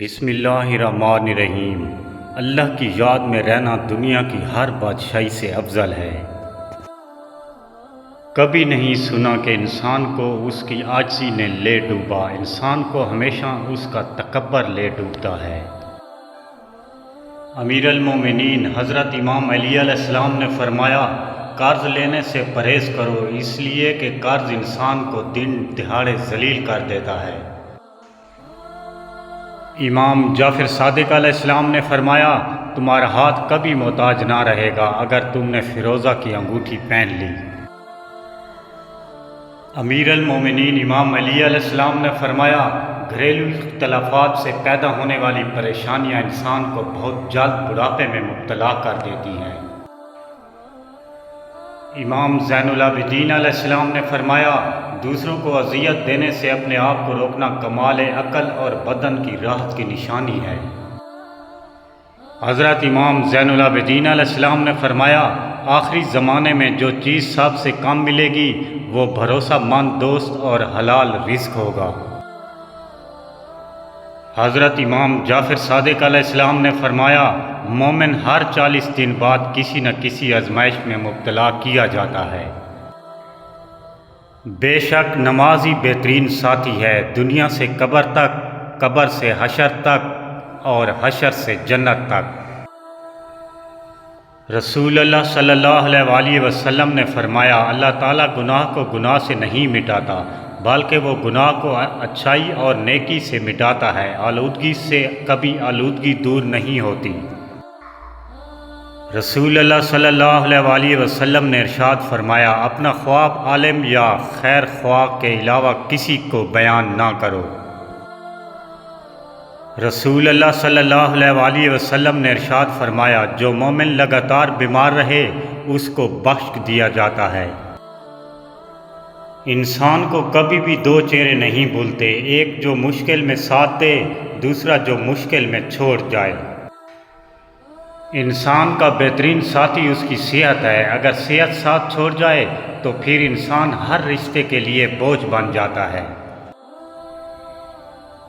بسم اللہ الرحمن الرحیم۔ اللہ کی یاد میں رہنا دنیا کی ہر بادشاہی سے افضل ہے۔ کبھی نہیں سنا کہ انسان کو اس کی عاجزی نے لے ڈوبا، انسان کو ہمیشہ اس کا تکبر لے ڈوبتا ہے۔ امیر المومنین حضرت امام علی علیہ السلام نے فرمایا، قرض لینے سے پرہیز کرو، اس لیے کہ قرض انسان کو دن دہاڑے ذلیل کر دیتا ہے۔ امام جعفر صادق علیہ السلام نے فرمایا، تمہارا ہاتھ کبھی محتاج نہ رہے گا اگر تم نے فیروزہ کی انگوٹھی پہن لی۔ امیر المومنین امام علی علیہ السلام نے فرمایا، گھریلو اختلافات سے پیدا ہونے والی پریشانیاں انسان کو بہت جلد بڑھاپے میں مبتلا کر دیتی ہیں۔ امام زین العابدین علیہ السلام نے فرمایا، دوسروں کو اذیت دینے سے اپنے آپ کو روکنا کمال عقل اور بدن کی راحت کی نشانی ہے۔ حضرت امام زین العابدین علیہ السلام نے فرمایا، آخری زمانے میں جو چیز سب سے کم ملے گی وہ بھروسہ مند دوست اور حلال رزق ہوگا۔ حضرت امام جعفر صادق علیہ السلام نے فرمایا، مومن ہر 40 دن بعد کسی نہ کسی آزمائش میں مبتلا کیا جاتا ہے۔ بے شک نماز ہی بہترین ساتھی ہے، دنیا سے قبر تک، قبر سے حشر تک اور حشر سے جنت تک۔ رسول اللہ صلی اللہ علیہ وآلہ وسلم نے فرمایا، اللہ تعالیٰ گناہ کو گناہ سے نہیں مٹاتا بلکہ وہ گناہ کو اچھائی اور نیکی سے مٹاتا ہے، آلودگی سے کبھی آلودگی دور نہیں ہوتی۔ رسول اللہ صلی اللہ علیہ وآلہ وسلم نے ارشاد فرمایا، اپنا خواب عالم یا خیر خواہ کے علاوہ کسی کو بیان نہ کرو۔ رسول اللہ صلی اللہ علیہ وآلہ وسلم نے ارشاد فرمایا، جو مومن لگاتار بیمار رہے اس کو بخش دیا جاتا ہے۔ انسان کو کبھی بھی دو چہرے نہیں بھولتے، ایک جو مشکل میں ساتھ دے، دوسرا جو مشکل میں چھوڑ جائے۔ انسان کا بہترین ساتھی اس کی صحت ہے، اگر صحت ساتھ چھوڑ جائے تو پھر انسان ہر رشتے کے لیے بوجھ بن جاتا ہے۔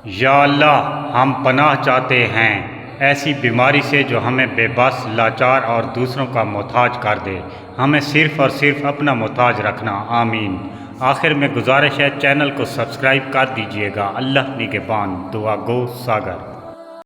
یا اللہ، ہم پناہ چاہتے ہیں ایسی بیماری سے جو ہمیں بے بس، لاچار اور دوسروں کا محتاج کر دے، ہمیں صرف اور صرف اپنا محتاج رکھنا، آمین۔ آخر میں گزارش ہے، چینل کو سبسکرائب کر دیجئے گا۔ اللہ نگہبان۔ دعا گو ساگر۔